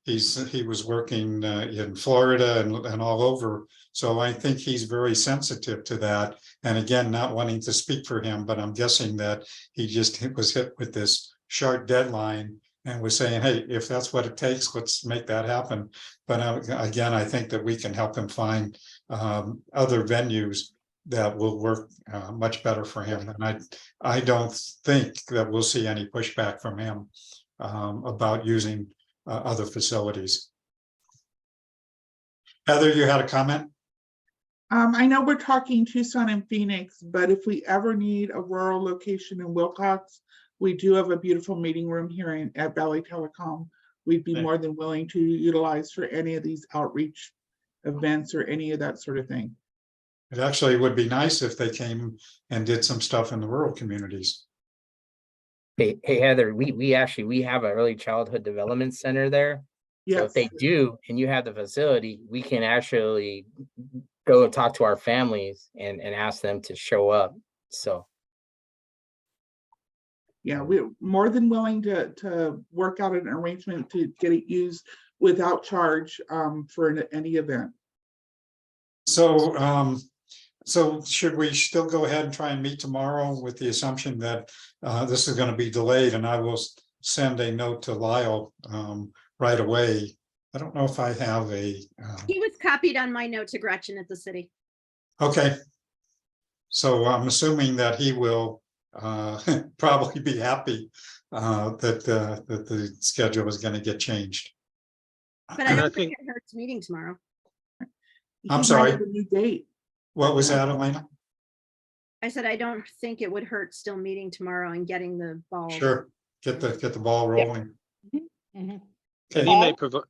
was working in Florida and all over. So I think he's very sensitive to that. And again, not wanting to speak for him, but I'm guessing that he just was hit with this sharp deadline and was saying, hey, if that's what it takes, let's make that happen. But again, I think that we can help him find other venues that will work much better for him. And I don't think that we'll see any pushback from him about using other facilities. Heather, you had a comment? I know we're talking Tucson and Phoenix, but if we ever need a rural location in Wilcox, we do have a beautiful meeting room here at Valley Telecom. We'd be more than willing to utilize for any of these outreach events or any of that sort of thing. It actually would be nice if they came and did some stuff in the rural communities. Hey Heather, we have an early childhood development center there. Yes. So if they do, and you have the facility, we can actually go and talk to our families and ask them to show up. So. Yeah, we're more than willing to work out an arrangement to get it used without charge for any event. So should we still go ahead and try and meet tomorrow with the assumption that this is going to be delayed, and I will send a note to Lyle right away. I don't know if I have a. He was copied on my note to Gretchen at the city. Okay. So I'm assuming that he will probably be happy that the schedule is going to get changed. But I don't think it hurts meeting tomorrow. I'm sorry. A new date. What was that, Elena? I said, I don't think it would hurt still meeting tomorrow and getting the ball. Sure. Get the ball rolling. Mhm. And Okay.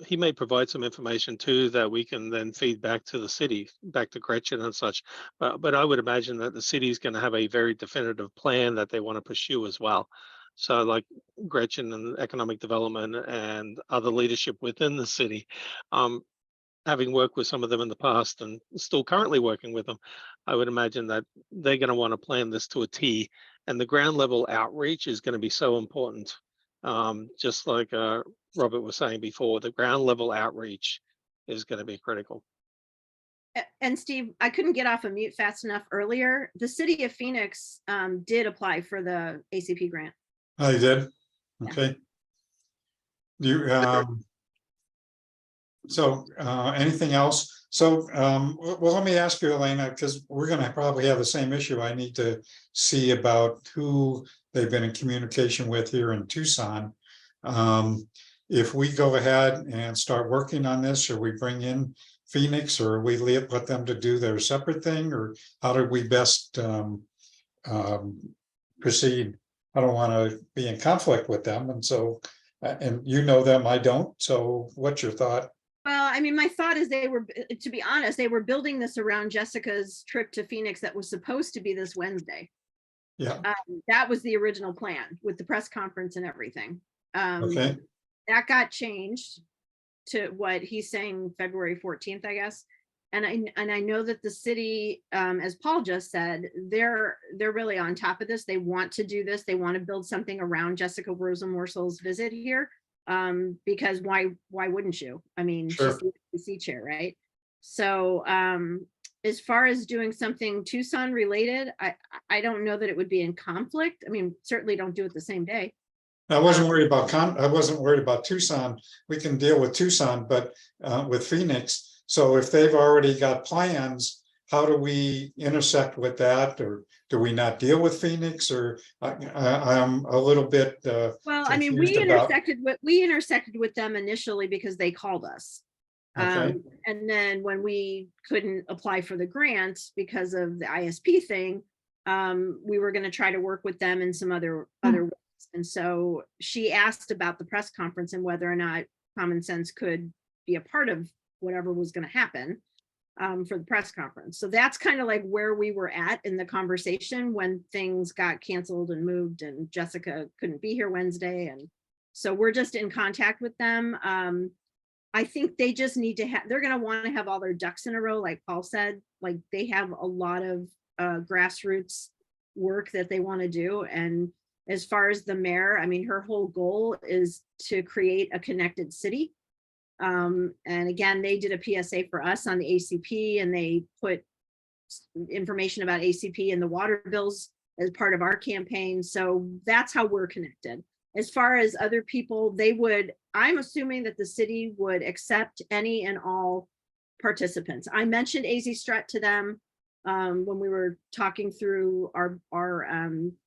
he may provide some information too that we can then feed back to the city, back to Gretchen and such. But I would imagine that the city is going to have a very definitive plan that they want to pursue as well. So like Gretchen and economic development and other leadership within the city, having worked with some of them in the past and still currently working with them, I would imagine that they're going to want to plan this to a T, and the ground level outreach is going to be so important. Just like Robert was saying before, the ground level outreach is going to be critical. And Steve, I couldn't get off of mute fast enough earlier. The city of Phoenix did apply for the ACP grant. I did. Okay. You, so anything else? So, well, let me ask you, Elena, because we're going to probably have the same issue. I need to see about who they've been in communication with here in Tucson. If we go ahead and start working on this, or we bring in Phoenix, or we let them to do their separate thing, or how do we best proceed? I don't want to be in conflict with them, and so, and you know them, I don't. So what's your thought? Well, I mean, my thought is they were, to be honest, they were building this around Jessica's trip to Phoenix that was supposed to be this Wednesday. Yeah. That was the original plan with the press conference and everything. Okay. That got changed to what he's saying, February 14th, I guess. And I know that the city, as Paul just said, they're really on top of this. They want to do this. They want to build something around Jessica Rosenworcel's visit here. Because why wouldn't you? I mean, Sure. she's the chair, right? So as far as doing something Tucson related, I don't know that it would be in conflict. I mean, certainly don't do it the same day. I wasn't worried about I wasn't worried about Tucson. We can deal with Tucson, but with Phoenix. So if they've already got plans, how do we intersect with that, or do we not deal with Phoenix? Or I'm a little bit well, I mean, we intersected with them initially because they called us. Okay. And then when we couldn't apply for the grant because of the ISP thing, we were going to try to work with them in some other ways. And so she asked about the press conference and whether or not Common Sense could be a part of whatever was going to happen for the press conference. So that's kind of like where we were at in the conversation when things got canceled and moved and Jessica couldn't be here Wednesday. And so we're just in contact with them. I think they just need to have, they're going to want to have all their ducks in a row. Like Paul said, like they have a lot of grassroots work that they want to do. And as far as the mayor, I mean, her whole goal is to create a connected city. And again, they did a PSA for us on the ACP, and they put information about ACP in the water bills as part of our campaign. So that's how we're connected. As far as other people, I'm assuming that the city would accept any and all participants. I mentioned AZ Strut to them when we were talking through our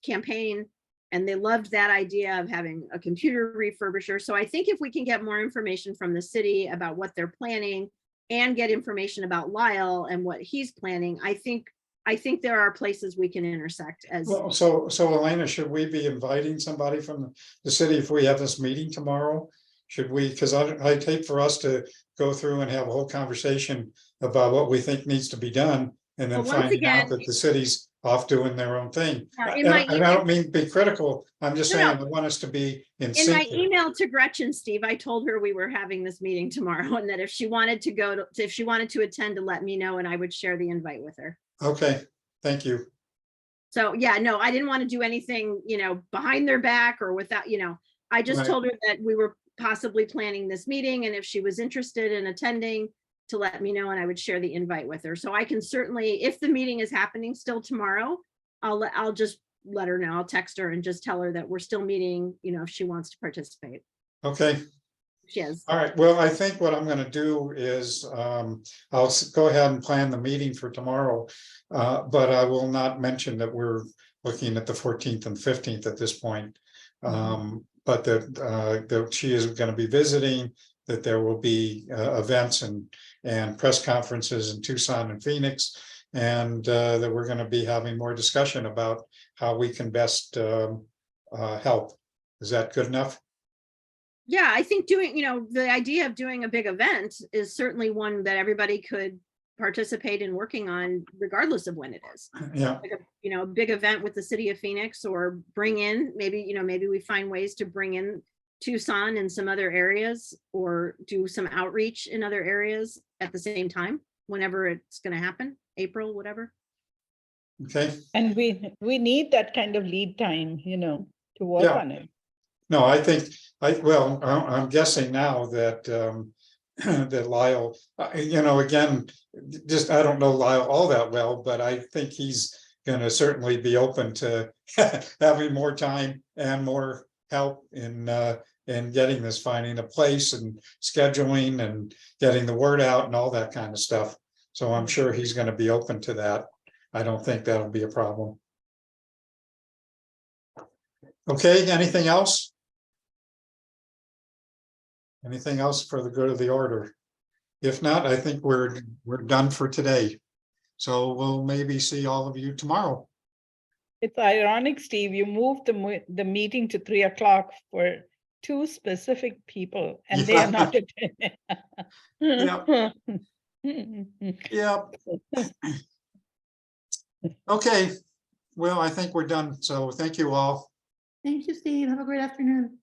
campaign, and they loved that idea of having a computer refurbisher. So I think if we can get more information from the city about what they're planning and get information about Lyle and what he's planning, I think there are places we can intersect as. Well, so Elena, should we be inviting somebody from the city if we have this meeting tomorrow? Should we, because I'd hate for us to go through and have a whole conversation about what we think needs to be done, and then find out that the city's off doing their own thing. And I don't mean to be critical. I'm just saying I want us to be in sync. In my email to Gretchen, Steve, I told her we were having this meeting tomorrow, and that if she wanted to attend, to let me know, and I would share the invite with her. Okay, thank you. So yeah, no, I didn't want to do anything, behind their back or without, I just Right. told her that we were possibly planning this meeting, and if she was interested in attending, to let me know, and I would share the invite with her. So I can certainly, if the meeting is happening still tomorrow, I'll just let her know. I'll text her and just tell her that we're still meeting, if she wants to participate. Okay. She is. All right. Well, I think what I'm going to do is I'll go ahead and plan the meeting for tomorrow, but I will not mention that we're looking at the 14th and 15th at this point. But that she is going to be visiting, that there will be events and press conferences in Tucson and Phoenix, and that we're going to be having more discussion about how we can best help. Is that good enough? Yeah, I think doing, the idea of doing a big event is certainly one that everybody could participate in working on regardless of when it is. Yeah, Like a big event with the city of Phoenix, or bring in, maybe we find ways to bring in Tucson and some other areas, or do some outreach in other areas at the same time, whenever it's gonna happen, April, whatever. okay. And we need that kind of lead time, to work Yeah. on it. No, I think, I'm guessing now that, that Lyle, again, just, I don't know Lyle all that well, but I think he's gonna certainly be open to having more time and more help in getting this, finding a place and scheduling and getting the word out and all that kind of stuff. So I'm sure he's gonna be open to that. I don't think that'll be a problem. Okay, anything else? Anything else for the good of the order? If not, I think we're done for today. So we'll maybe see all of you tomorrow. It's ironic, Steve, you moved the meeting to 3 o'clock for two specific people, and they are not attending. Yep. Okay, well, I think we're done. So thank you all. Thank you, Steve. Have a great afternoon.